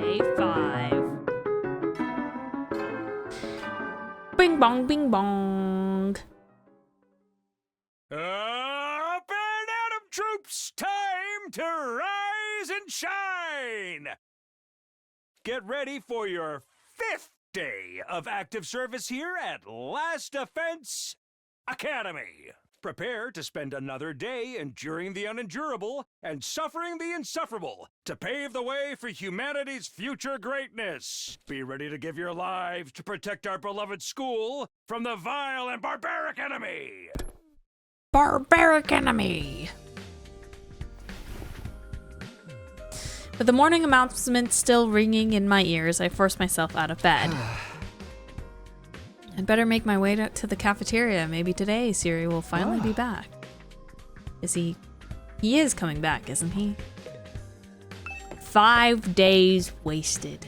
Day 5. Bing bong, bing bong. Up and Atom troops, time to rise and shine! Get ready for your 5th day of active service here at Last Defense Academy. Prepare to spend another day enduring the unendurable and suffering the insufferable to pave the way for humanity's future greatness. Be ready to give your lives to protect our beloved school from the vile and barbaric enemy. Barbaric enemy. With the morning announcement still ringing in my ears, I force myself out of bed. I'd better make my way to the cafeteria. Maybe today Siri will finally be back. Is he? He is coming back, isn't he? 5 days wasted.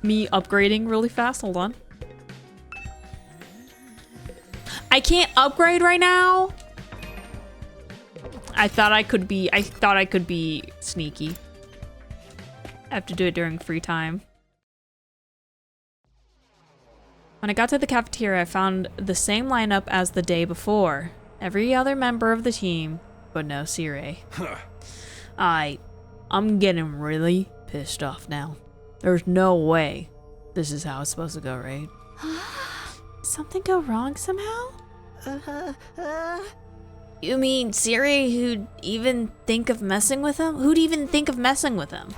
Me upgrading really fast. Hold on. I can't upgrade right now. I thought I could be sneaky. I have to do it during free time. When I got to the cafeteria, I found the same lineup as the day before. Every other member of the team, but no Siri. I'm getting really pissed off now. There's no way this is how it's supposed to go, right? Something go wrong somehow? You mean Siri who'd even think of messing with him? Who'd even think of messing with him?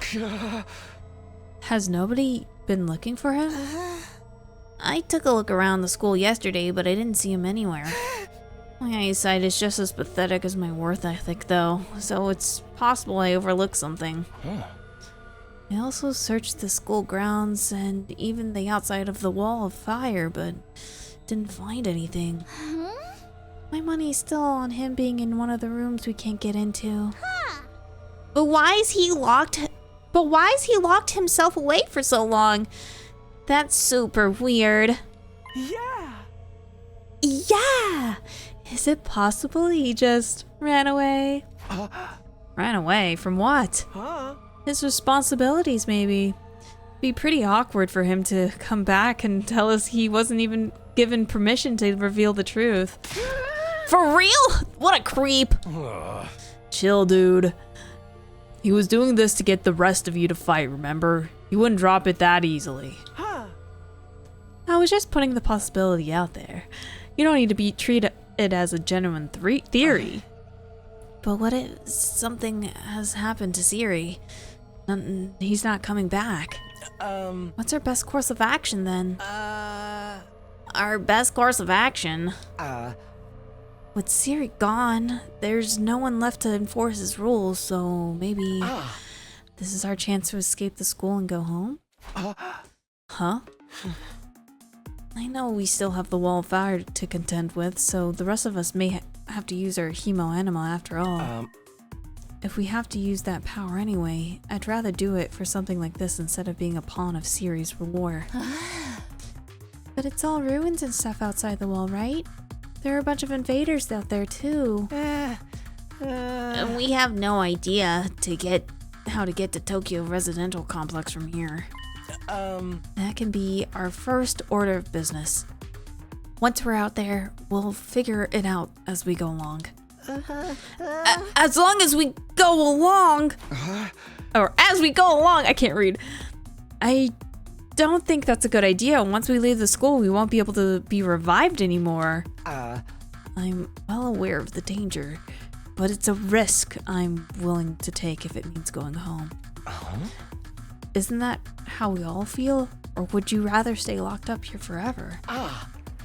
Has nobody been looking for him? I took a look around the school yesterday, but I didn't see him anywhere. My eyesight is just as pathetic as my worth ethic, though, so it's possible I overlooked something. I also searched the school grounds and even the outside of the wall of fire, but didn't find anything. My money's still on him being in one of the rooms we can't get into. But why is he locked himself away for so long? That's super weird. Yeah. Is it possible he just ran away? Ran away from what? His responsibilities, maybe. Be pretty awkward for him to come back and tell us he wasn't even given permission to reveal the truth. For real? What a creep. Chill, dude. He was doing this to get the rest of you to fight, remember? He wouldn't drop it that easily. I was just putting the possibility out there. You don't need to treat it as a genuine theory. But what if something has happened to Siri? He's not coming back. What's our best course of action then? Our best course of action? With Siri gone, there's no one left to enforce his rules, so maybe this is our chance to escape the school and go home? Huh? I know we still have the wall of fire to contend with, so the rest of us may have to use our hemo animal after all. If we have to use that power anyway, I'd rather do it for something like this instead of being a pawn of Siri's war. But it's all ruins and stuff outside the wall, right? There are a bunch of invaders out there too. And we have no idea how to get to Tokyo Residential Complex from here. That can be our first order of business. Once we're out there, we'll figure it out as we go along. As long as we go along. Or as we go along, I can't read. I don't think that's a good idea. Once we leave the school, we won't be able to be revived anymore. I'm well aware of the danger, but it's a risk I'm willing to take if it means going home. Isn't that how we all feel? Or would you rather stay locked up here forever?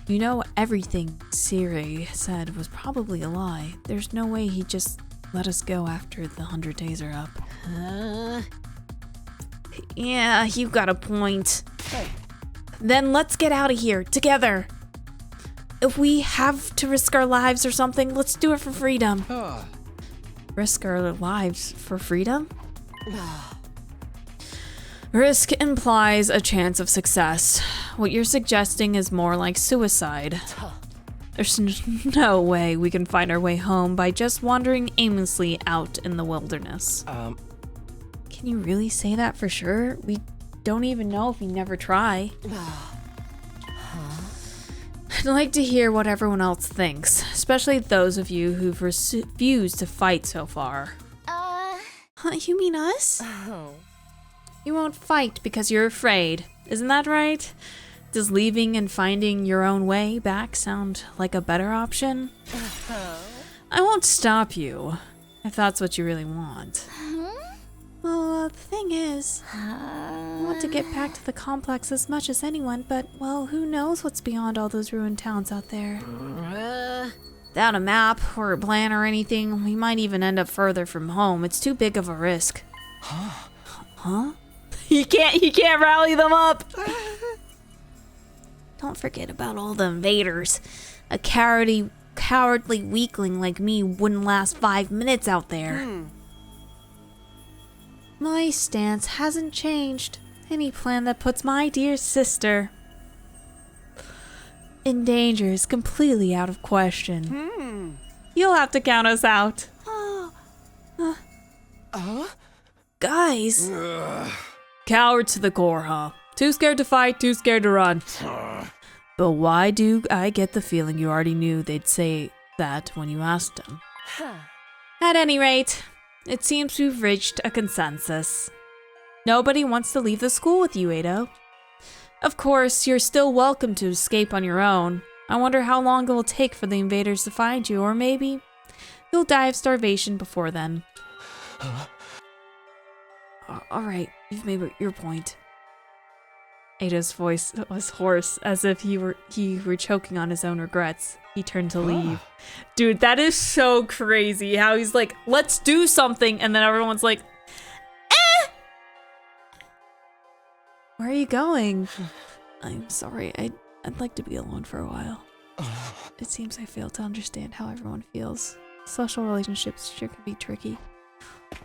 You know, everything Siri said was probably a lie. There's no way he'd just let us go after the 100 days are up. Yeah, you've got a point. Then let's get out of here, together. If we have to risk our lives or something, let's do it for freedom. Risk our lives for freedom? Risk implies a chance of success. What you're suggesting is more like suicide. There's no way we can find our way home by just wandering aimlessly out in the wilderness. Can you really say that for sure? We don't even know if we never try. I'd like to hear what everyone else thinks, especially those of you who've refused to fight so far. You mean us? You won't fight because you're afraid, isn't that right? Does leaving and finding your own way back sound like a better option? I won't stop you, if that's what you really want. Well, the thing is, I want to get back to the complex as much as anyone, but, well, who knows what's beyond all those ruined towns out there. Without a map or a plan or anything, we might even end up further from home. It's too big of a risk. Huh? You can't rally them up! Don't forget about all the invaders. A cowardly weakling like me wouldn't last 5 minutes out there. My stance hasn't changed. Any plan that puts my dear sister in danger is completely out of question. You'll have to count us out. Guys. Coward to the core, huh? Too scared to fight, too scared to run. But why do I get the feeling you already knew they'd say that when you asked them? At any rate, it seems we've reached a consensus. Nobody wants to leave the school with you, Eito. Of course, you're still welcome to escape on your own. I wonder how long it will take for the invaders to find you, or maybe you'll die of starvation before then. Alright, you've made your point. Eito's voice was hoarse, as if he were choking on his own regrets. He turned to leave. Dude, that is so crazy how he's like, let's do something, and then everyone's like, eh! Where are you going? I'm sorry, I'd like to be alone for a while. It seems I fail to understand how everyone feels. Social relationships sure can be tricky.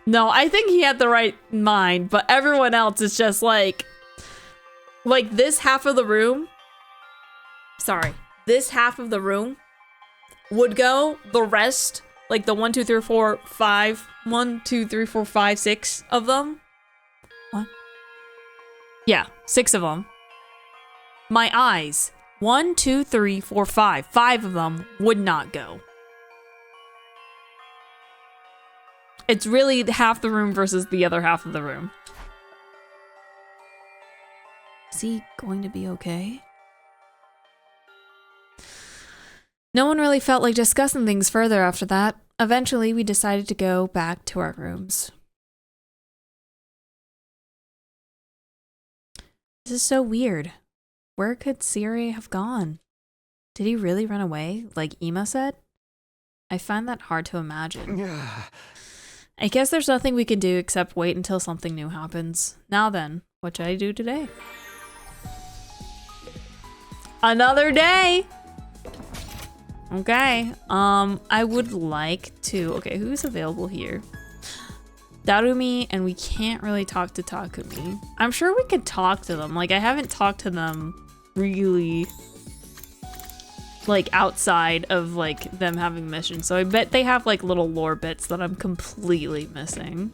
No, I think he had the right mind, but everyone else is just like this half of the room, this half of the room would go, the rest, like the 1, 2, 3, 4, 5, 1, 2, 3, 4, 5, 6 of them. What? Yeah, 6 of them. My eyes, 1, 2, 3, 4, 5. 5 of them would not go. It's really half the room versus the other half of the room. Is he going to be okay? No one really felt like discussing things further after that. Eventually, we decided to go back to our rooms. This is so weird. Where could Siri have gone? Did he really run away, like Ema said? I find that hard to imagine. I guess there's nothing we can do except wait until something new happens. Now then, what should I do today? Another day! Okay, I would like to... Okay, who's available here? Darumi, and we can't really talk to Takumi. I'm sure we could talk to them. Like, I haven't talked to them really, like, outside of, like, them having missions. So I bet they have, like, little lore bits that I'm completely missing.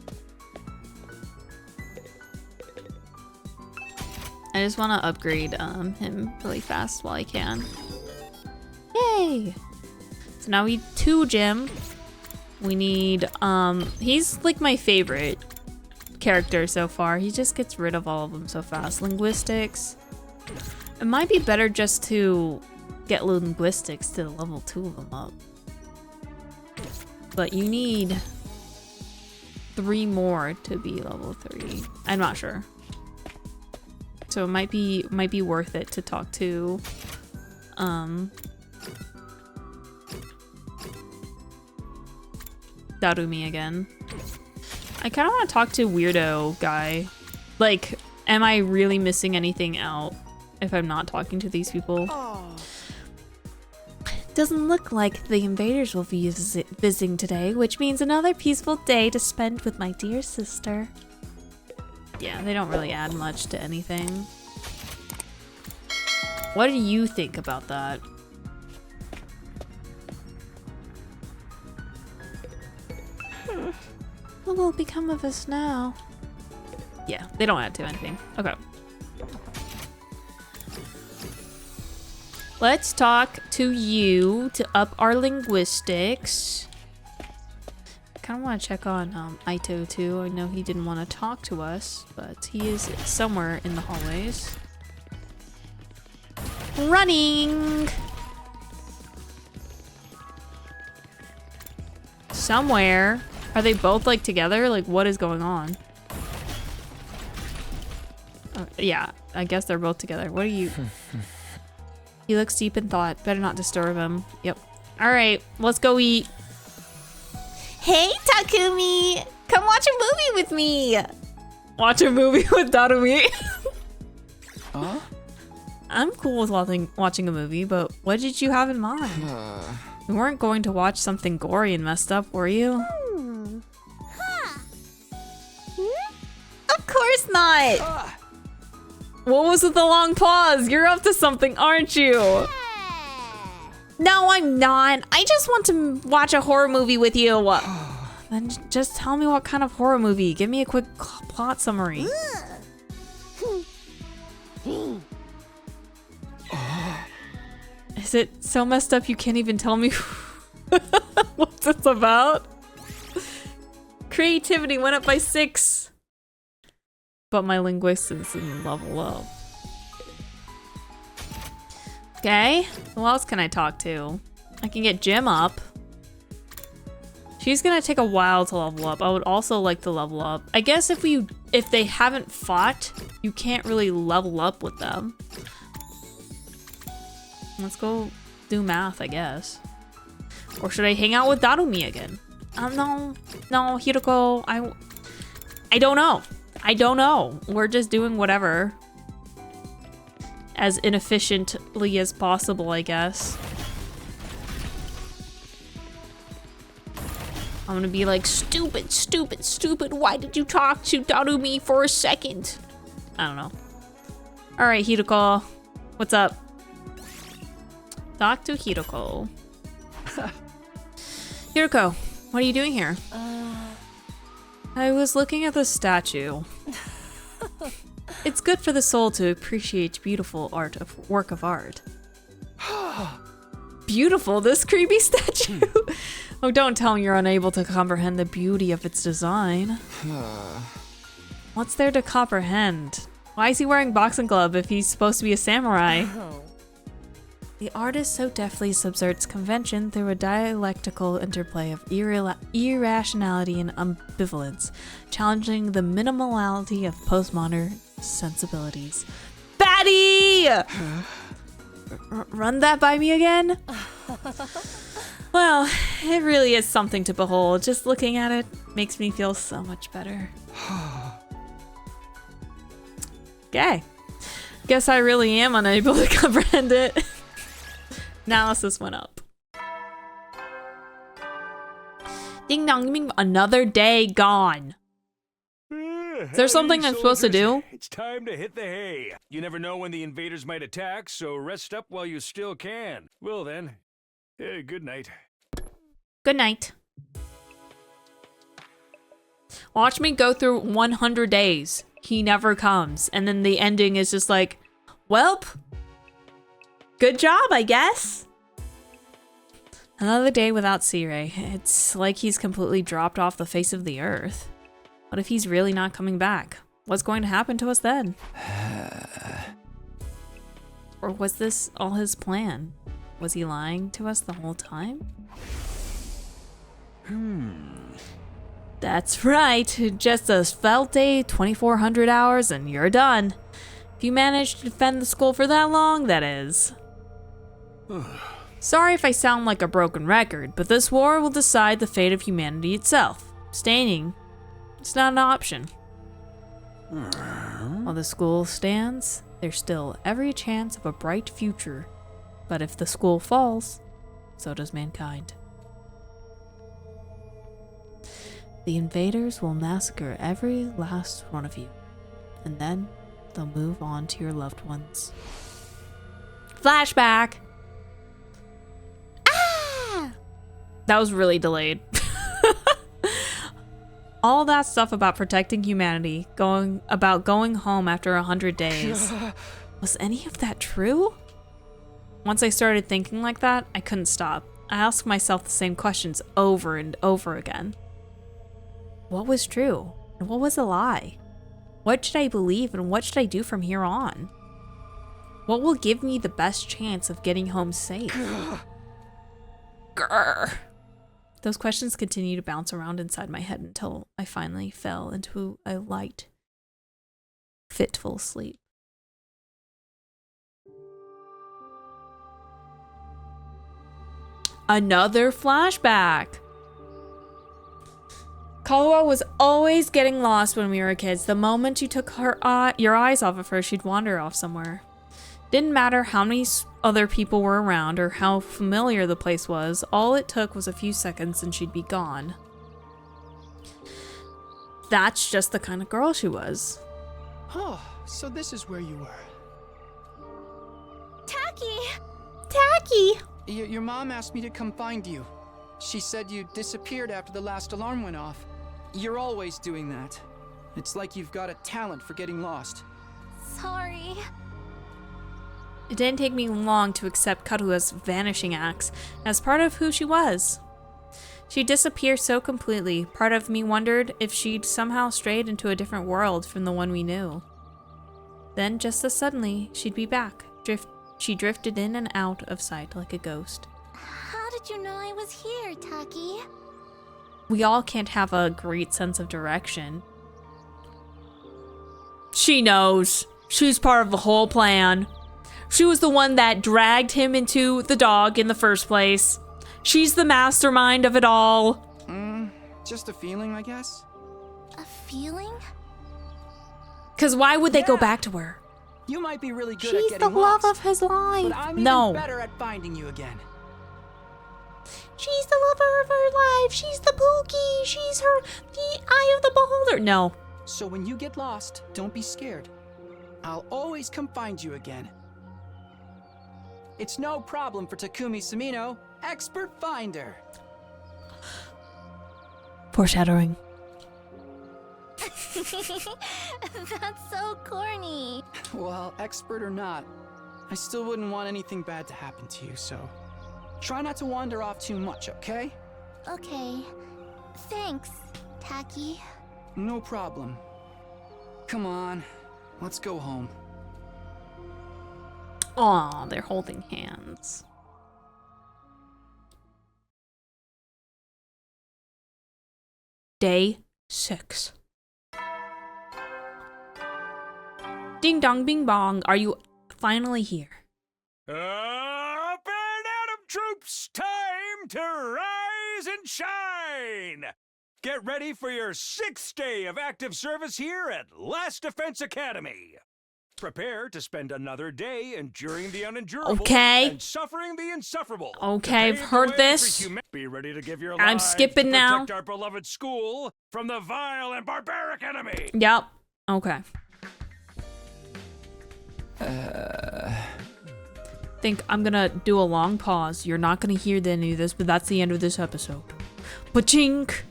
I just want to upgrade him really fast while I can. Yay! So now we need 2 gem. We need, he's like my favorite character so far. He just gets rid of all of them so fast. Linguistics. It might be better just to get linguistics to level 2 of them up. But you need 3 more to be level 3. I'm not sure. So it might be worth it to talk to, Darumi again. I kind of want to talk to Weirdo Guy. Like, am I really missing anything out if I'm not talking to these people? Doesn't look like the invaders will be visiting today, which means another peaceful day to spend with my dear sister. Yeah, they don't really add much to anything. What do you think about that? What will become of us now? Yeah, they don't add to anything. Okay. Let's talk to you to up our linguistics. I kind of want to check on Eito too. I know he didn't want to talk to us, but he is somewhere in the hallways. Running! Somewhere. Are they both like together? Like what is going on? Yeah, I guess they're both together. What are you? He looks deep in thought. Better not disturb him. Yep. All right, let's go eat. Hey, Takumi! Come watch a movie with me! Watch a movie with Dadood? Huh? I'm cool with watching a movie, but what did you have in mind? You weren't going to watch something gory and messed up, were you? Of course not! What was with the long pause? You're up to something, aren't you? No, I'm not. I just want to watch a horror movie with you. Then just tell me what kind of horror movie. Give me a quick plot summary. Is it so messed up you can't even tell me what it's about? Creativity went up by 6. But my linguistics didn't level up. Okay, who else can I talk to? I can get Jim up. She's gonna take a while to level up. I would also like to level up. I guess if they haven't fought, you can't really level up with them. Let's go do math, I guess. Or should I hang out with Darumi again? No, Hiroko, I don't know. I don't know. We're just doing whatever. As inefficiently as possible, I guess. I'm gonna be like, stupid, stupid, stupid. Why did you talk to Darumi for a second? I don't know. All right, Hiroko. What's up? Talk to Hiroko. Hiroko, what are you doing here? I was looking at the statue. It's good for the soul to appreciate beautiful work of art. Beautiful, this creepy statue. Oh, don't tell me you're unable to comprehend the beauty of its design. What's there to comprehend? Why is he wearing boxing glove if he's supposed to be a samurai? The artist so deftly subverts convention through a dialectical interplay of irrationality and ambivalence, challenging the minimality of postmodern sensibilities. Batty! Run that by me again? Well, it really is something to behold. Just looking at it makes me feel so much better. Okay. Guess I really am unable to comprehend it. Analysis went up. Ding dong, ding, another day gone. Is there something I'm supposed to do? It's time to hit the hay. You never know when the invaders might attack, so rest up while you still can. Well then, good night. Good night. Watch me go through 100 days. He never comes. And then the ending is just like, welp. Good job, I guess. Another day without Sirei. It's like he's completely dropped off the face of the earth. What if he's really not coming back? What's going to happen to us then? Or was this all his plan? Was he lying to us the whole time? That's right. Just a svelte day, 2,400 hours, and you're done. If you manage to defend the school for that long, that is. Sorry if I sound like a broken record, but this war will decide the fate of humanity itself. Staying, it's not an option. While the school stands, there's still every chance of a bright future. But if the school falls, so does mankind. The invaders will massacre every last one of you, and then they'll move on to your loved ones. Flashback! Ah! That was really delayed. All that stuff about protecting humanity, about going home after 100 days. Was any of that true? Once I started thinking like that, I couldn't stop. I asked myself the same questions over and over again. What was true? And what was a lie? What should I believe and what should I do from here on? What will give me the best chance of getting home safe? Grr. Those questions continued to bounce around inside my head until I finally fell into a light, fitful sleep. Another flashback. Kawa was always getting lost when we were kids. The moment you took your eyes off of her, she'd wander off somewhere. Didn't matter how many other people were around or how familiar the place was. All it took was a few seconds and she'd be gone. That's just the kind of girl she was. Oh, so this is where you were. Tacky! Your mom asked me to come find you. She said you disappeared after the last alarm went off. You're always doing that. It's like you've got a talent for getting lost. Sorry. It didn't take me long to accept Karua's vanishing acts as part of who she was. She disappeared so completely, part of me wondered if she'd somehow strayed into a different world from the one we knew. Then, just as suddenly, she'd be back. She drifted in and out of sight like a ghost. How did you know I was here, Taki? We all can't have a great sense of direction. She knows. She's part of the whole plan. She was the one that dragged him into the dog in the first place. She's the mastermind of it all. Just a feeling, I guess. A feeling? Because why would they go back to her? You might be really good at She's getting the love lost, of his life. but I'm No. even better at finding you again. She's the lover of her life. She's the Pookie. She's the eye of the beholder. No. So when you get lost, don't be scared. I'll always come find you again. It's no problem for Takumi Sumino, expert finder. Foreshadowing. That's so corny. Well, expert or not, I still wouldn't want anything bad to happen to you, so try not to wander off too much, okay? Okay. Thanks, Taki. No problem. Come on, let's go home. Aw, they're holding hands. Day 6. Ding dong bing bong, are you finally here? Up and Atom troops, time to rise and shine! Get ready for your 6th day of active service here at Last Defense Academy. Prepare to spend another day enduring the unendurable and suffering the insufferable. Okay, I've heard this. Be ready to give your I'm lives skipping to now. protect our beloved school from the vile and barbaric enemy. Yep. Okay. Think I'm gonna do a long pause. You're not gonna hear any of this, but that's the end of this episode. Pachink.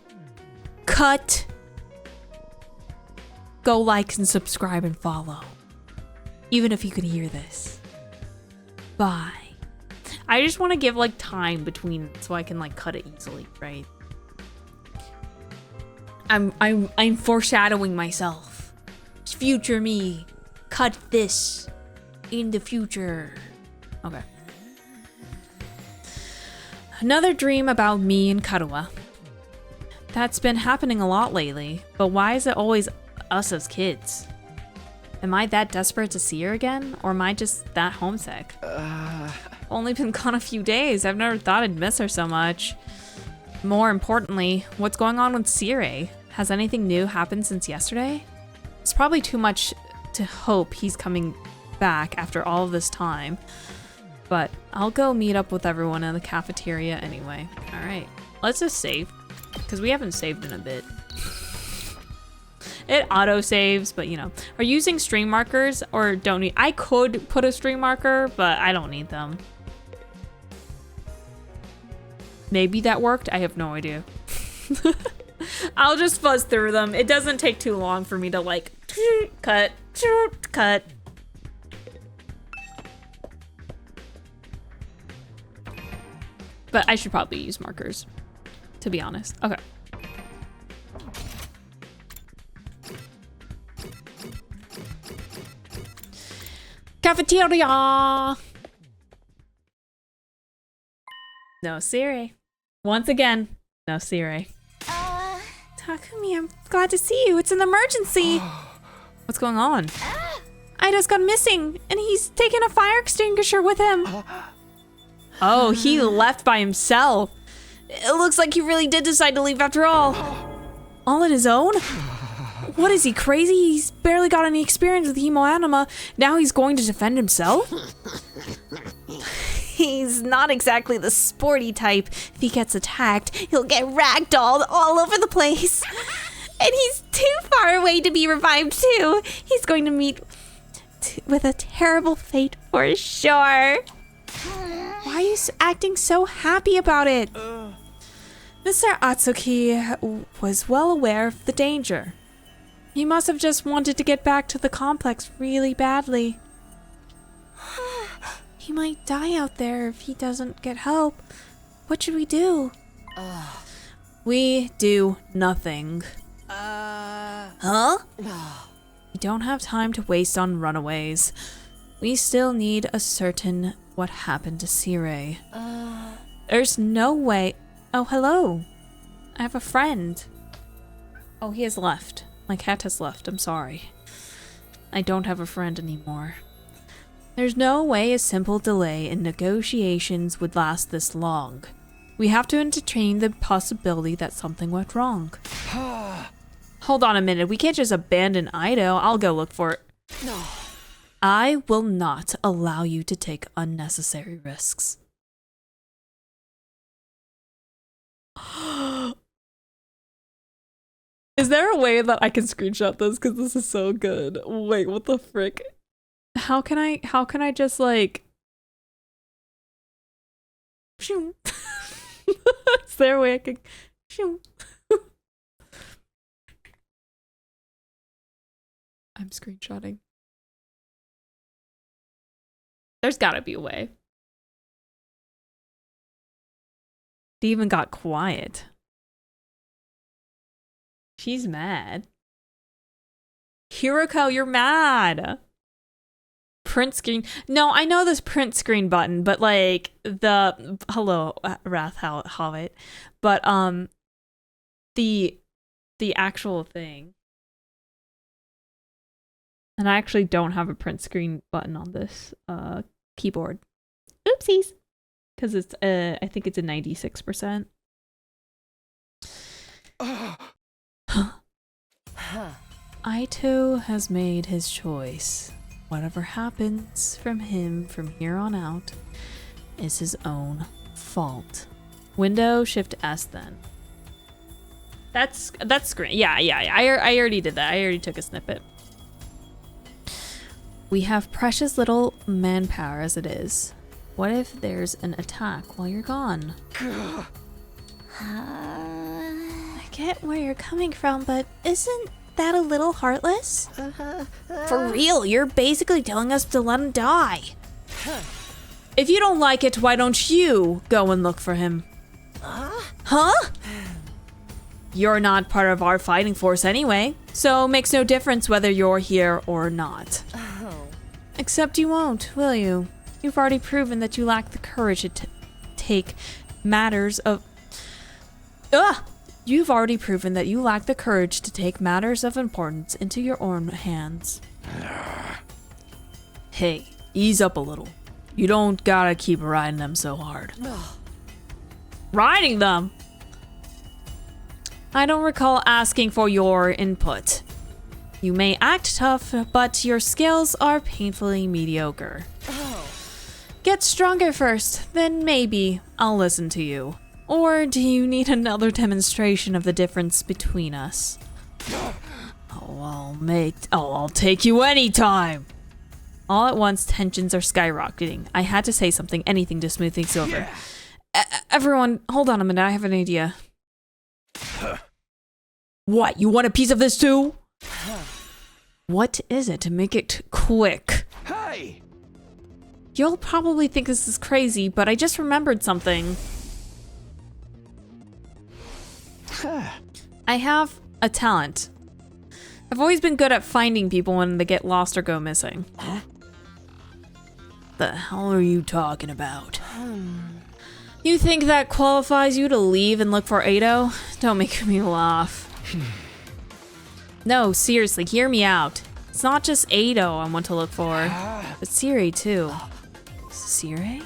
Cut. Go like and subscribe and follow. Even if you can hear this. Bye. I just want to give like time between so I can like cut it easily, right? I'm foreshadowing myself. Future me. Cut this in the future. Okay. Another dream about me and Karua. That's been happening a lot lately, but why is it always us as kids? Am I that desperate to see her again? Or am I just that homesick? Only been gone a few days. I've never thought I'd miss her so much. More importantly, what's going on with Sire? Has anything new happened since yesterday? It's probably too much to hope he's coming back after all of this time. But I'll go meet up with everyone in the cafeteria anyway. Alright, let's just save. Because we haven't saved in a bit. It auto-saves, but you know. Are you using string markers or don't need? I could put a string marker, but I don't need them. Maybe that worked? I have no idea. I'll just fuzz through them. It doesn't take too long for me to like cut. But I should probably use markers, to be honest. Okay. Cafeteria! No Siri. Once again, no Siri. Takumi, I'm glad to see you. It's an emergency. What's going on? Eido's gone missing, and he's taken a fire extinguisher with him. Oh, he left by himself. It looks like he really did decide to leave after all. All on his own? What is he, crazy? He's barely got any experience with hemoanima. Now he's going to defend himself? He's not exactly the sporty type. If he gets attacked, he'll get ragdolled all over the place. And he's too far away to be revived too. He's going to meet with a terrible fate for sure. Why are you acting so happy about it? Mr. Atsuki was well aware of the danger. He must have just wanted to get back to the complex really badly. He might die out there if he doesn't get help. What should we do? We do nothing. Huh? We don't have time to waste on runaways. We still need to ascertain what happened to Sirei. There's no way. Oh, hello. I have a friend. Oh, he has left. My cat has left. I'm sorry. I don't have a friend anymore. There's no way a simple delay in negotiations would last this long. We have to entertain the possibility that something went wrong. Hold on a minute. We can't just abandon Eito. I'll go look for it. No. I will not allow you to take unnecessary risks. Is there a way that I can screenshot this? Because this is so good. Wait, what the frick? How can I just like... Is there a way I can... I'm screenshotting. There's gotta be a way. They even got quiet. She's mad. Hiroko, you're mad. Print screen. No, I know this print screen button, but like the hello Wrath Hobbit, but the actual thing. And I actually don't have a print screen button on this keyboard. Oopsies. Because it's I think it's a 96%. Eito has made his choice. Whatever happens from him from here on out is his own fault. Window Shift S then. That's screen. Yeah. I already did that. I already took a snippet. We have precious little manpower as it is. What if there's an attack while you're gone? I get where you're coming from, but isn't that a little heartless? For real, you're basically telling us to let him die. If you don't like it, why don't you go and look for him? Huh? You're not part of our fighting force anyway, so it makes no difference whether you're here or not. Except you won't, will you? You've already proven that you lack the courage to take matters of... You've already proven that you lack the courage to take matters of importance into your own hands. Hey, ease up a little. You don't gotta keep riding them so hard. Riding them? I don't recall asking for your input. You may act tough, but your skills are painfully mediocre. Get stronger first, then maybe I'll listen to you. Or do you need another demonstration of the difference between us? I'll take you anytime. All at once, tensions are skyrocketing. I had to say something, anything to smooth things over. Everyone, hold on a minute, I have an idea. What, you want a piece of this too? What is it to make it quick? Hey! You'll probably think this is crazy, but I just remembered something. I have a talent. I've always been good at finding people when they get lost or go missing. The hell are you talking about? You think that qualifies you to leave and look for Eito? Don't make me laugh. No, seriously, hear me out. It's not just Eito I want to look for, but Siri too. Siri?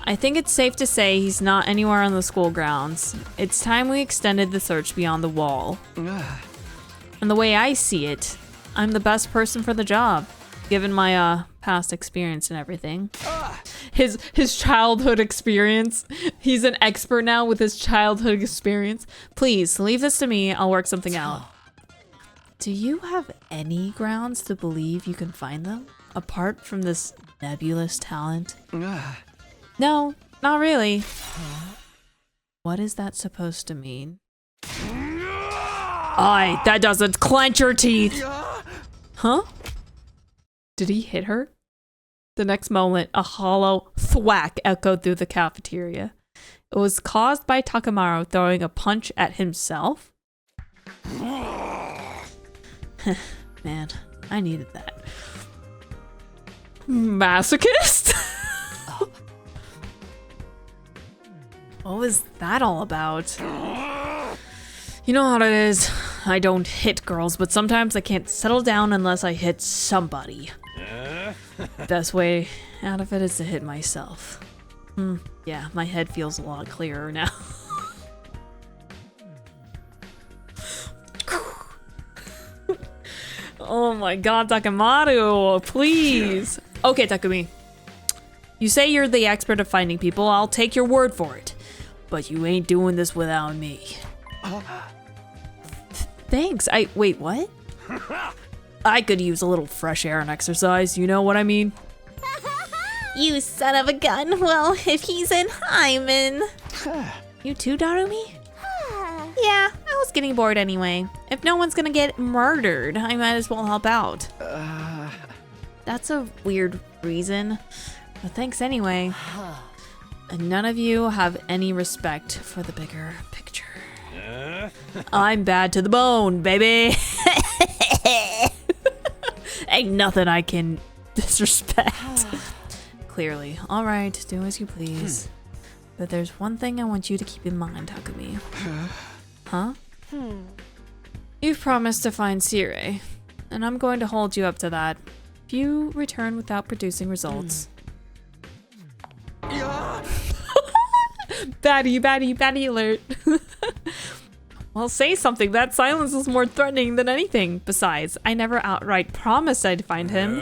I think it's safe to say he's not anywhere on the school grounds. It's time we extended the search beyond the wall. And the way I see it, I'm the best person for the job, given my past experience and everything. His childhood experience. He's an expert now with his childhood experience. Please, leave this to me. I'll work something out. Do you have any grounds to believe you can find them, apart from this nebulous talent? No, not really. What is that supposed to mean? Aye, that doesn't clench your teeth. Huh? Did he hit her? The next moment, a hollow thwack echoed through the cafeteria. It was caused by Takamaru throwing a punch at himself? Man, I needed that. Masochist? What was that all about? You know how it is. I don't hit girls, but sometimes I can't settle down unless I hit somebody. Best way out of it is to hit myself. Yeah, my head feels a lot clearer now. Oh my god, Takamaru, please. Okay, Takumi. You say you're the expert at finding people, I'll take your word for it. But you ain't doing this without me. Thanks, wait, what? I could use a little fresh air and exercise, you know what I mean? You son of a gun. Well, if he's in, I'm in. You too, Darumi? Yeah, I was getting bored anyway. If no one's gonna get murdered, I might as well help out. That's a weird reason, but thanks anyway. And none of you have any respect for the bigger picture. I'm bad to the bone, baby. Ain't nothing I can disrespect. Clearly. All right, do as you please. But there's one thing I want you to keep in mind, Takumi. Huh? You've promised to find Sire, and I'm going to hold you up to that. If you return without producing results. Baddie alert. Well, say something. That silence is more threatening than anything. Besides, I never outright promised I'd find him.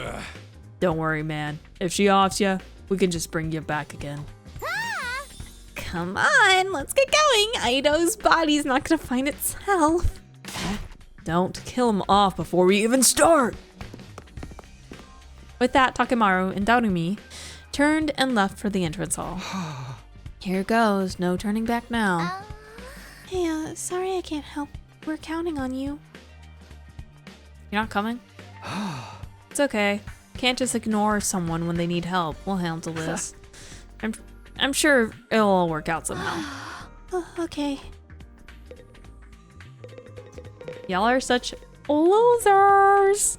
Don't worry, man. If she offs you, we can just bring you back again. Come on, let's get going. Eito's body's not gonna find itself. Don't kill him off before we even start. With that, Takamaru and Darumi turned and left for the entrance hall. Here goes, no turning back now. Hey, sorry I can't help. We're counting on you. You're not coming? It's okay. Can't just ignore someone when they need help. We'll handle this. I'm sure it'll all work out somehow. Oh, okay. Y'all are such losers.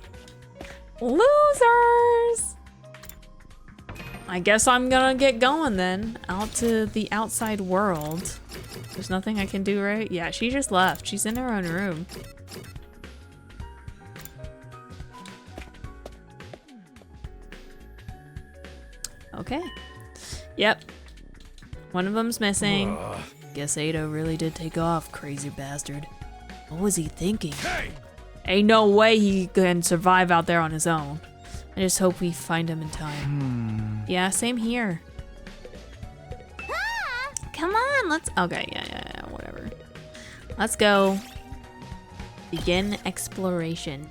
Losers. I guess I'm gonna get going then. Out to the outside world. There's nothing I can do, right? Yeah, she just left. She's in her own room. Okay. Yep. One of them's missing. Guess Eito really did take off, crazy bastard. What was he thinking? Hey! Ain't no way he can survive out there on his own. I just hope we find him in time. Yeah, same here. Come on, let's... Okay, yeah, whatever. Let's go. Begin exploration.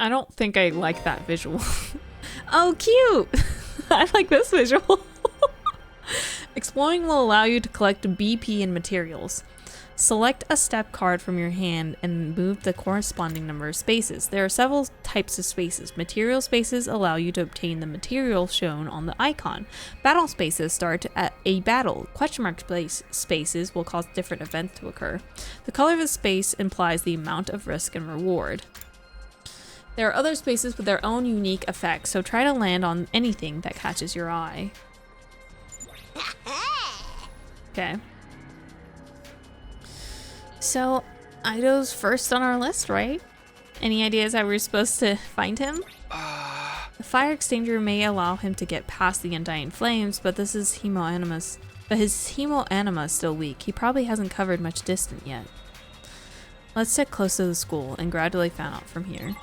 I don't think I like that visual. Oh, cute! I like this visual. Exploring will allow you to collect BP and materials. Select a step card from your hand and move the corresponding number of spaces. There are several types of spaces. Material spaces allow you to obtain the material shown on the icon. Battle spaces start at a battle. Question mark spaces will cause different events to occur. The color of a space implies the amount of risk and reward. There are other spaces with their own unique effects, so try to land on anything that catches your eye. Okay. So, Eito's first on our list, right? Any ideas how we're supposed to find him? The fire extinguisher may allow him to get past the undying flames, but his hemoanima is still weak. He probably hasn't covered much distance yet. Let's sit close to the school and gradually fan out from here.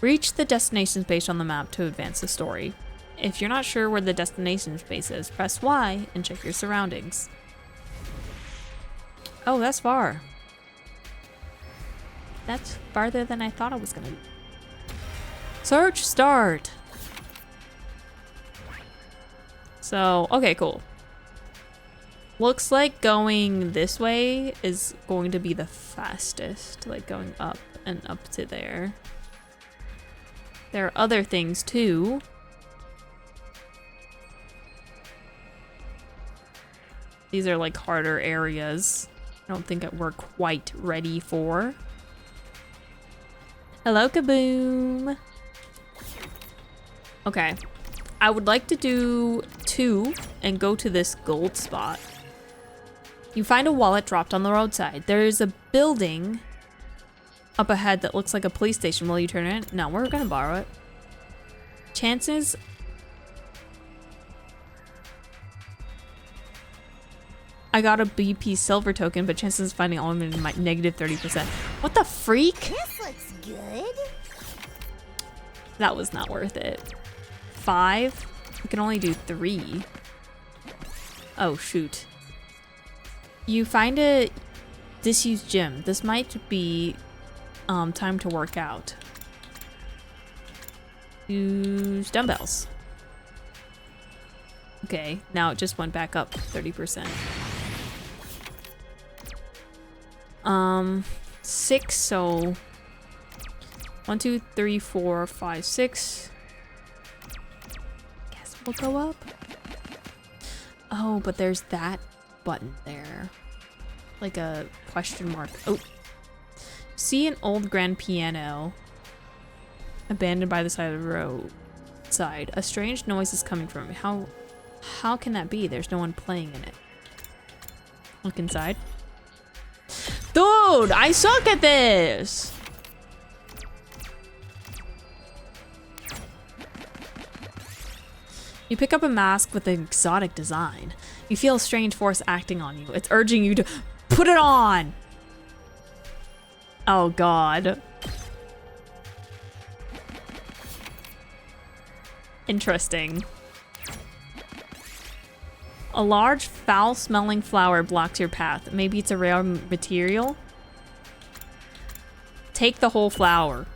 Reach the destination space on the map to advance the story. If you're not sure where the destination space is, press Y and check your surroundings. Oh, that's far. That's farther than I thought it was gonna be. Search start. So, okay, cool. Looks like going this way is going to be the fastest, like going up and up to there. There are other things too. These are like harder areas. I don't think we're quite ready for. Hello, Kaboom. Okay. I would like to do 2 and go to this gold spot. You find a wallet dropped on the roadside. There is a building up ahead that looks like a police station. Will you turn it? No, we're gonna borrow it. Chances... I got a BP silver token, but chances of finding all of them is negative 30%. What the freak? This looks good. That was not worth it. 5? We can only do 3. Oh, shoot. You find a disused gym. This might be time to work out. Use dumbbells. Okay, now it just went back up 30%. 6, so 1, 2, 3, 4, 5, 6. Guess we'll go up. Oh, but there's that button there. Like a question mark. Oh. See an old grand piano abandoned by the side of the roadside. A strange noise is coming from it. How can that be? There's no one playing in it. Look inside. Dude, I suck at this! You pick up a mask with an exotic design. You feel a strange force acting on you. It's urging you to put it on! Oh god. Interesting. A large, foul-smelling flower blocks your path. Maybe it's a rare material? Take the whole flower.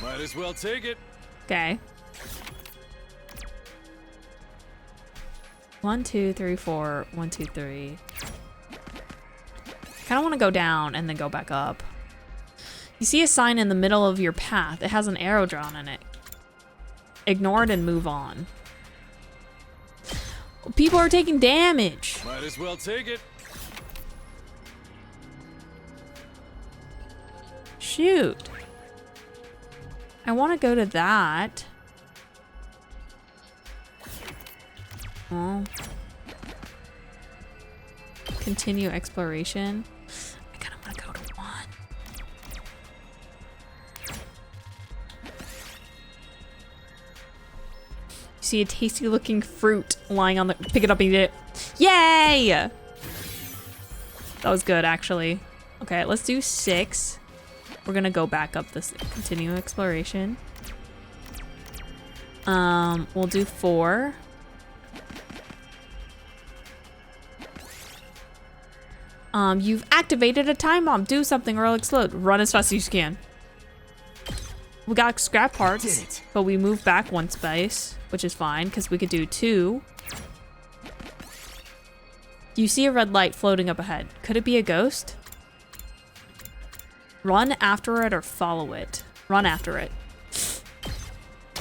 Might as well take it. Okay. 1, 2, 3, 4. 1, 2, 3. I kind of want to go down and then go back up. You see a sign in the middle of your path. It has an arrow drawn in it. Ignore it and move on. People are taking damage. Might as well take it. Shoot. I want to go to that. Oh. Continue exploration. I kind of want to go to 1. See a tasty looking fruit lying on the... Pick it up and eat it. Yay! That was good, actually. Okay, let's do 6. We're gonna go back up this... Continue exploration. We'll do 4. You've activated a time bomb. Do something or it'll explode. Run as fast as you can. We got scrap Did parts, it. but we moved back one space, which is fine because we could do 2. You see a red light floating up ahead. Could it be a ghost? Run after it or follow it. Run after it.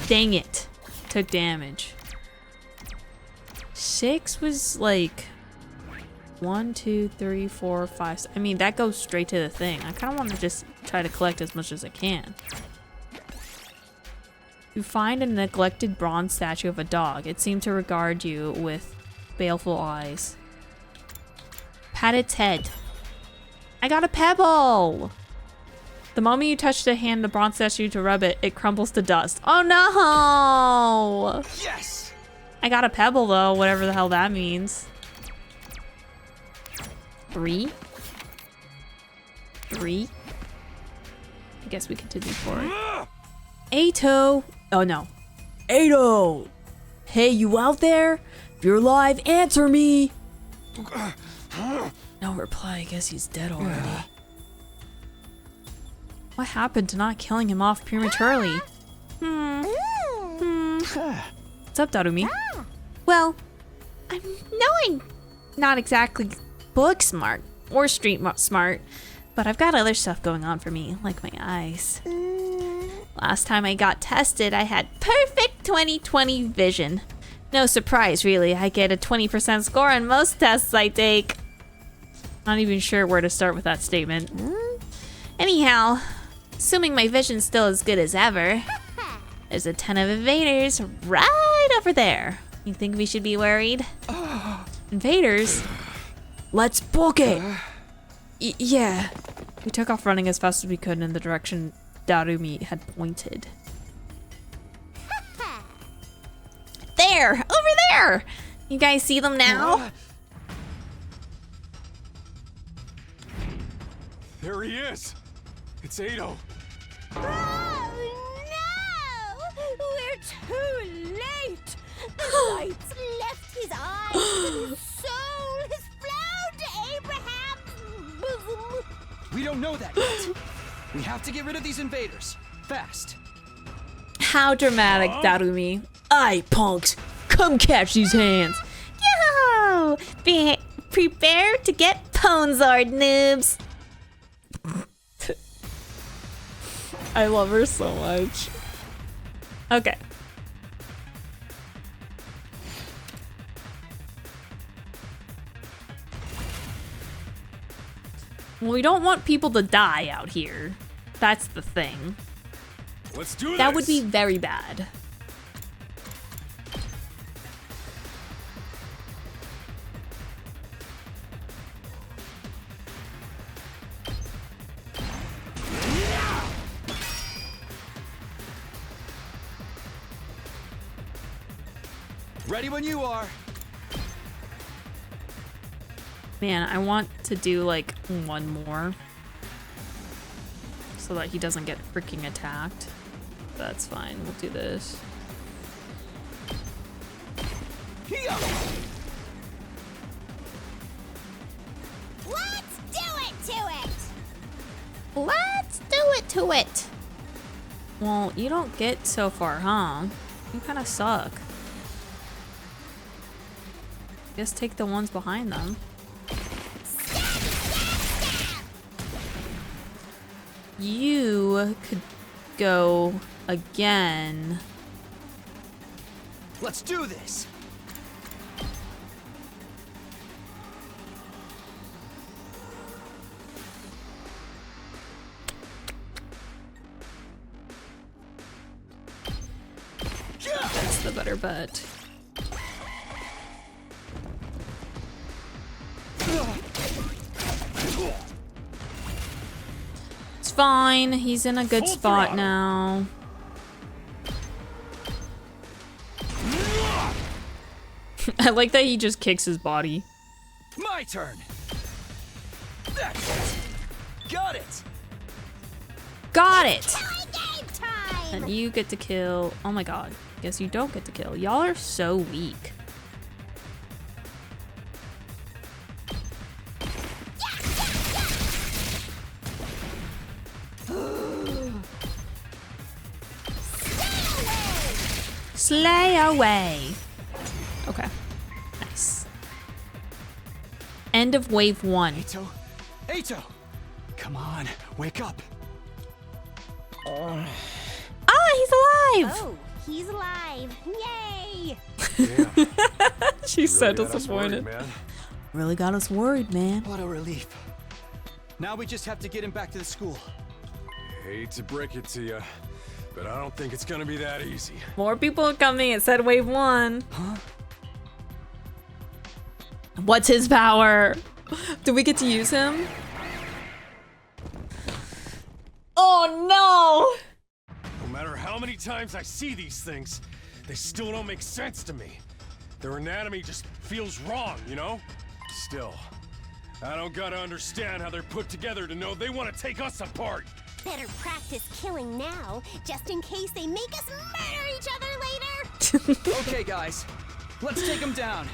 Dang it. Took damage. 6 was like 1, 2, 3, 4, 5. I mean, that goes straight to the thing. I kind of want to just try to collect as much as I can. You find a neglected bronze statue of a dog. It seemed to regard you with baleful eyes. Pat its head. I got a pebble! The moment you touch the hand, the bronze statue to rub it, it crumbles to dust. Oh no! Yes! I got a pebble though, whatever the hell that means. 3. 3. I guess we continue forward. Eito! Oh no. Eito! Hey, you out there? If you're alive, answer me! No reply, I guess he's dead already. What happened to not killing him off prematurely? What's up, Darumi? Well, I'm not exactly book smart or street smart, but I've got other stuff going on for me, like my eyes. Last time I got tested, I had perfect 20/20 vision. No surprise, really. I get a 20% score on most tests I take. Not even sure where to start with that statement. Anyhow, assuming my vision's still as good as ever, there's a ton of invaders right over there. You think we should be worried? Invaders? Let's book it! Yeah. We took off running as fast as we could in the direction Darumi had pointed. There! Over there! You guys see them now? There he is. It's Eito. Oh no! We're too late! The lights left his eyes and his soul has flown to Abraham's bosom. We don't know that yet. We have to get rid of these invaders. Fast. How dramatic, Darumi. Aye, punks. Come catch these hands. Yo! Prepare to get ponzored, noobs. I love her so much. Okay. Well, we don't want people to die out here. That's the thing. Let's do this. That would be very bad. Ready when you are. Man, I want to do like one more so that he doesn't get freaking attacked. That's fine. We'll do this. Let's do it to it! Let's do it to it. Well, you don't get so far, huh? You kind of suck. Just take the ones behind them. You could go again. Let's do this. That's the better bet. It's fine. He's in a good Full spot throttle. now. I like that he just kicks his body. My turn. That's it. Got it. Got it! Game time! And you get to kill. Oh my god. Guess you don't get to kill. Y'all are so weak. Slay away. Okay. Nice. End of wave 1. Eito! Eito! Come on, wake up. Ah, he's alive! Oh, he's alive. Yay! She's so Really got us disappointed. worried, man. Really got us worried, man. What a relief. Now we just have to get him back to the school. Hate to break it to you, but I don't think it's gonna be that easy. More people are coming. It said wave 1. Huh? What's his power? Do we get to use him? Oh No matter how many times I see these things, they still don't make sense to me. Their anatomy just feels wrong, you know? Still, I don't gotta understand how they're put together to know they want to take us apart. Better practice killing now, just in case they make us murder each other later. Okay, guys, let's take him down.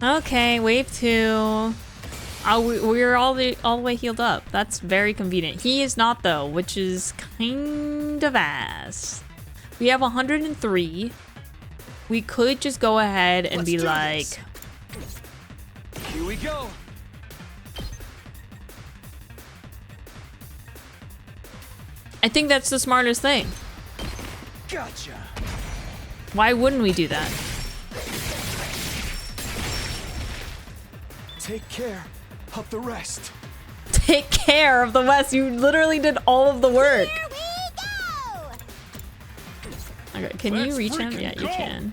no! Okay, wave 2. We're all the way healed up. That's very convenient. He is not though, which is kind of ass. We have 103. We could just go ahead and Let's be do like, this. Here we go. I think that's the smartest thing. Gotcha. Why wouldn't we do that? Take care of the rest. Take care of the West. You literally did all of the work. Here we go! Okay, can you Let's reach him? freaking Yeah, you go. can.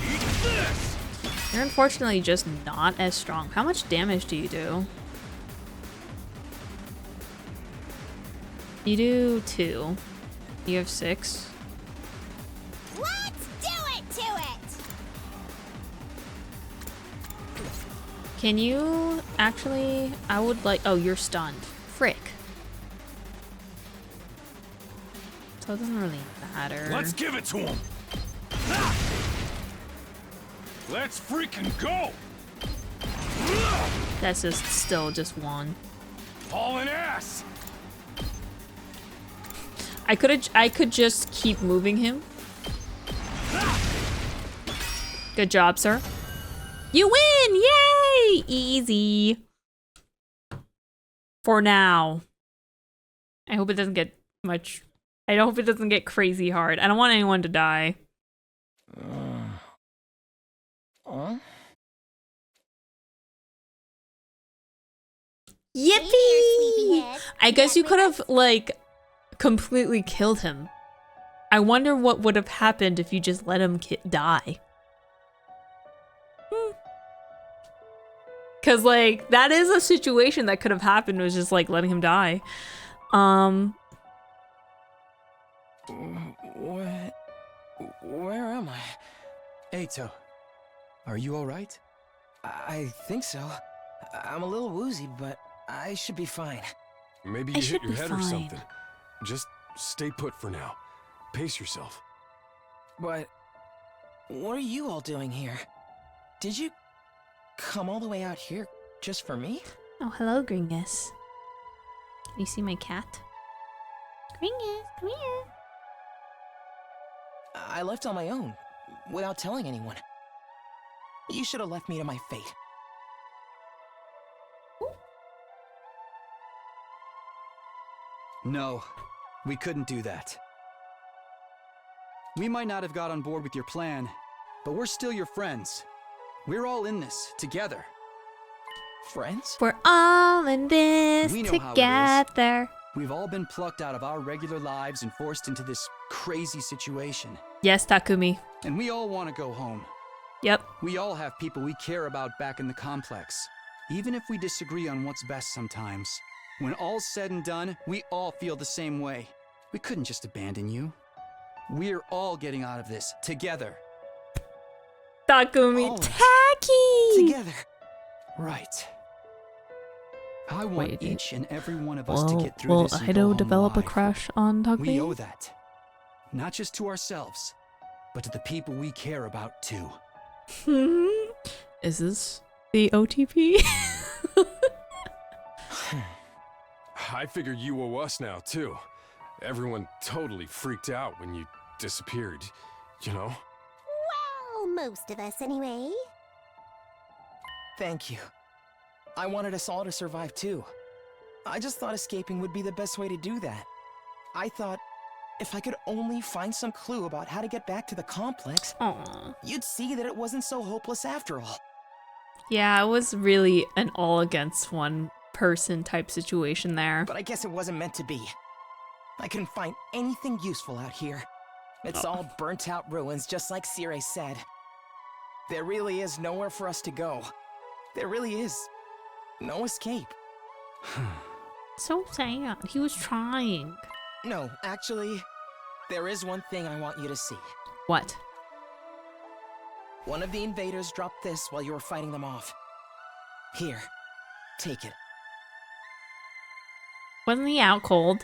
Eat this! You're unfortunately just not as strong. How much damage do you do? You do 2. You have 6. Let's do it to it! Can you actually? I would like. Oh, you're stunned. Frick. So it doesn't really matter. Let's give it to him! Ah! Let's freaking go! That's just still just 1. Hauling ass! I could just keep moving him. Good job, sir. You win! Yay! Easy. For now. I hope it doesn't get much. I hope it doesn't get crazy hard. I don't want anyone to die. Hey there, sleepyhead. I guess Get you could with have, like, completely killed him. I wonder what would have happened if you just let him die. Because, like, that is a situation that could have happened, was just, like, letting him die. Where am I? Eito, are you all right? I think so. I'm a little woozy, but I should be fine. Maybe I you should hit your be head or fine. something. Just stay put for now. Pace yourself. But what are you all doing here? Did you come all the way out here just for me? Oh, hello, Gringus. Can you see my cat? Gringus, come here. I left on my own, without telling anyone. You should have left me to my fate. No, we couldn't do that. We might not have got on board with your plan, but we're still your friends. We're all in this together. Friends? We're all in this We know how it is. together. We've all been plucked out of our regular lives and forced into this crazy situation. Yes, Takumi. And we all want to go home. Yep. We all have people we care about back in the complex. Even if we disagree on what's best sometimes. When all's said and done, we all feel the same way. We couldn't just abandon you. We're all getting out of this together. Takumi, All of us. tacky. Together. Right. I want Wait, each and every one of us to Will get through this and go Eito home develop a alive. crush on Takumi? We owe that. Not just to ourselves, but to the people we care about too. Is this the OTP? I figured you owe us now, too. Everyone totally freaked out when you disappeared, you know? Well, most of us anyway. Thank you. I wanted us all to survive too. I just thought escaping would be the best way to do that. I thought if I could only find some clue about how to get back to the complex, Aww. you'd see that it wasn't so hopeless after all. Yeah, it was really an all against one person type situation there. But I guess it wasn't meant to be. I couldn't find anything useful out here. It's all burnt out ruins, just like Sire said. There really is nowhere for us to go. There really is no escape. So sad. He was trying. No, actually, there is one thing I want you to see. What? One of the invaders dropped this while you were fighting them off. Here, take it. Wasn't he out cold?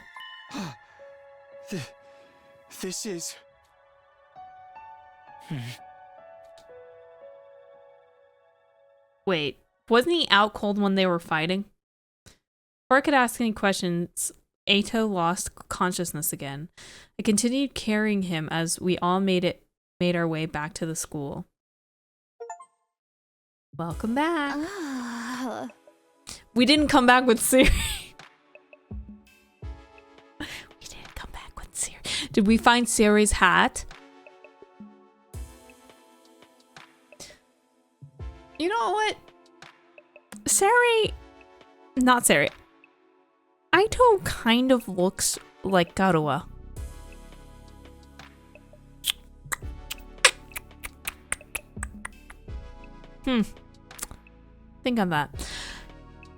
This is... Wait, wasn't he out cold when they were fighting? Before I could ask any questions, Eito lost consciousness again. I continued carrying him as we all made our way back to the school. Welcome back. We didn't come back with Siri. We didn't come back with Siri. Did we find Siri's hat? You know what? Not Sari. Eito kind of looks like Garua. Think on that.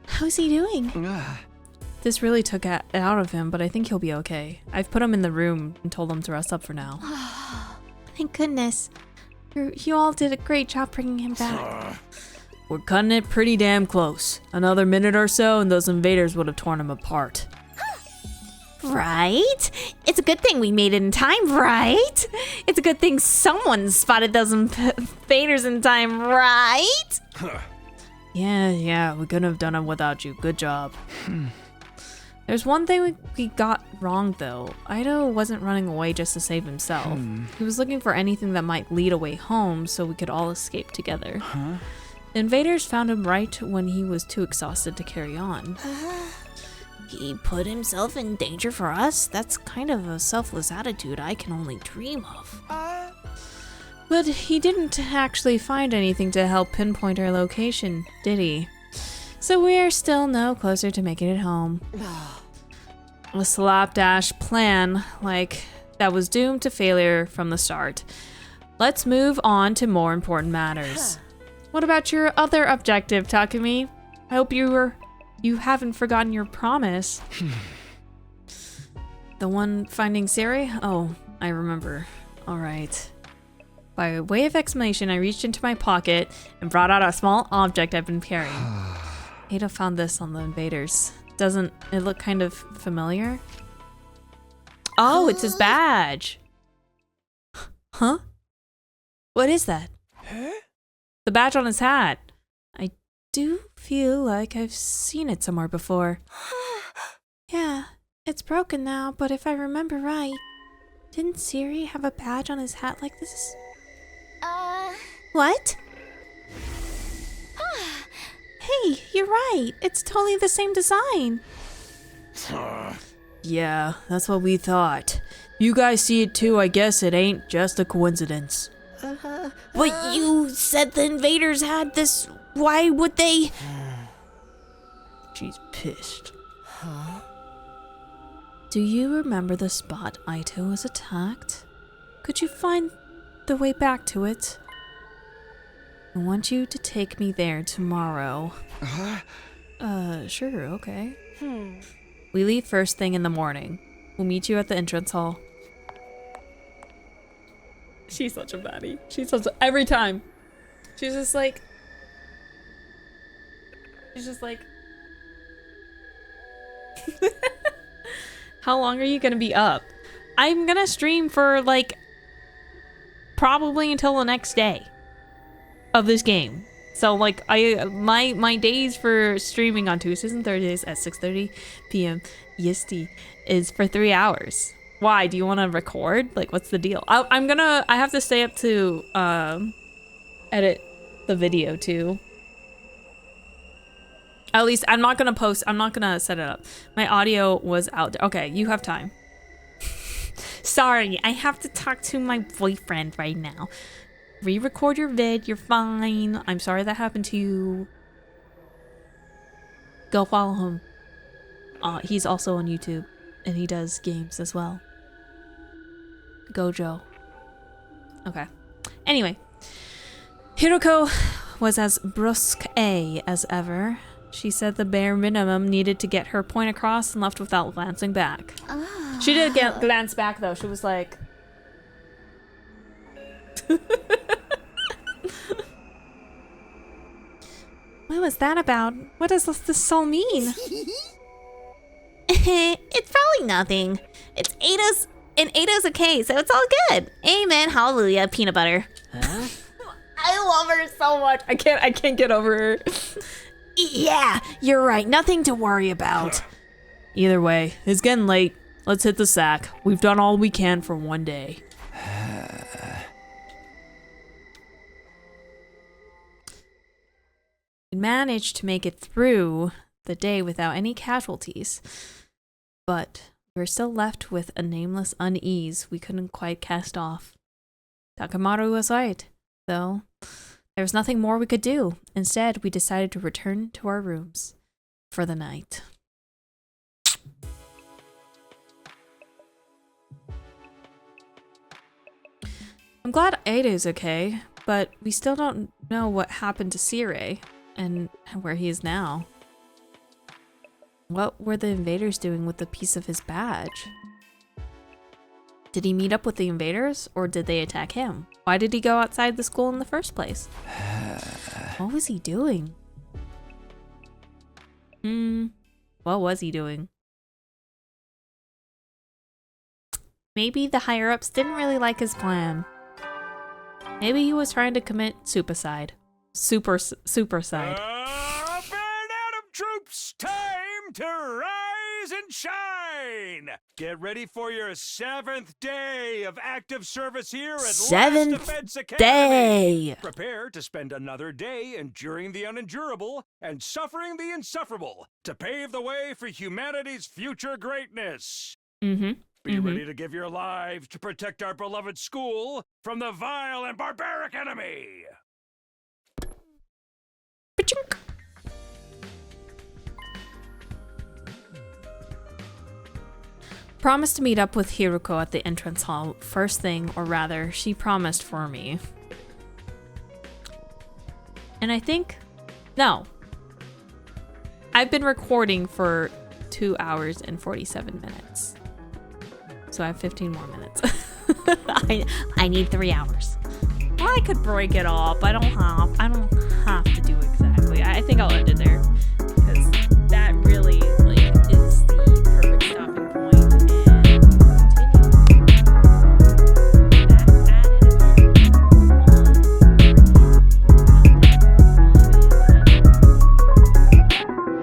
How's he doing? This really took it out of him, but I think he'll be okay. I've put him in the room and told him to rest up for now. Thank goodness. You all did a great job bringing him back. We're cutting it pretty damn close. Another minute or so and those invaders would have torn him apart. Right? It's a good thing we made it in time, right? It's a good thing someone spotted those invaders in time, right? Yeah, we couldn't have done it without you. Good job. There's one thing we got wrong though. Eito wasn't running away just to save himself. He was looking for anything that might lead a way home so we could all escape together. The invaders found him right when he was too exhausted to carry on. He put himself in danger for us? That's kind of a selfless attitude I can only dream of. But he didn't actually find anything to help pinpoint our location, did he? So we're still no closer to making it home. A slapdash plan like that was doomed to failure from the start. Let's move on to more important matters. What about your other objective, Takumi? I hope you haven't forgotten your promise. The one finding Siri? Oh, I remember. All right. By way of explanation, I reached into my pocket and brought out a small object I've been carrying. Eito found this on the invaders. Doesn't it look kind of familiar? Oh, it's his badge. Huh? What is that? The badge on his hat. I do feel like I've seen it somewhere before. Yeah, it's broken now, but if I remember right, didn't Siri have a badge on his hat like this? What? Hey, you're right. It's totally the same design. Yeah, that's what we thought. You guys see it too, I guess it ain't just a coincidence. But you said the invaders had this. Why would they? She's pissed. Do you remember the spot Eito was attacked? Could you find the way back to it? I want you to take me there tomorrow. Sure, okay. We leave first thing in the morning. We'll meet you at the entrance hall. She's such a baddie. Every time. She's just like... How long are you gonna be up? I'm gonna stream for like probably until the next day of this game. So like my days for streaming on Tuesdays and Thursdays at 6:30 p.m. EST is for 3 hours. Why? Do you want to record? Like, what's the deal? I have to stay up to edit the video too. At least I'm not gonna set it up. My audio was out there. Okay, you have time. Sorry, I have to talk to my boyfriend right now. Re-record your vid, you're fine. I'm sorry that happened to you. Go follow him. He's also on YouTube, and he does games as well. Gojo. Okay. Anyway, Hiroko was as brusque as ever. She said the bare minimum needed to get her point across and left without glancing back. She did glance back though. She was like... What was that about? What does this all mean? It's probably nothing. It's Eito's okay, so it's all good. Amen, hallelujah, peanut butter. Huh? I love her so much. I can't get over her. Yeah, you're right. Nothing to worry about. Either way, it's getting late. Let's hit the sack. We've done all we can for one day. We managed to make it through the day without any casualties, but we were still left with a nameless unease we couldn't quite cast off. Takamaru was right, though. There was nothing more we could do. Instead, we decided to return to our rooms for the night. I'm glad Eito's okay, but we still don't know what happened to Sirei and where he is now. What were the invaders doing with the piece of his badge? Did he meet up with the invaders, or did they attack him? Why did he go outside the school in the first place? What was he doing? What was he doing? Maybe the higher-ups didn't really like his plan. Maybe he was trying to commit superside. Superside. Burn Atom troops, time to rise and shine! Get ready for your 7th day of active service here at Last Defense Academy. Prepare to spend another day enduring the unendurable and suffering the insufferable to pave the way for humanity's future greatness. Be ready to give your lives to protect our beloved school from the vile and barbaric enemy. Promised to meet up with Hiroko at the entrance hall first thing, or rather, she promised for me. And I think, no. I've been recording for 2 hours and 47 minutes. So I have 15 more minutes. I need 3 hours. Well, I could break it off. I don't have to do exactly. I think I'll end it there.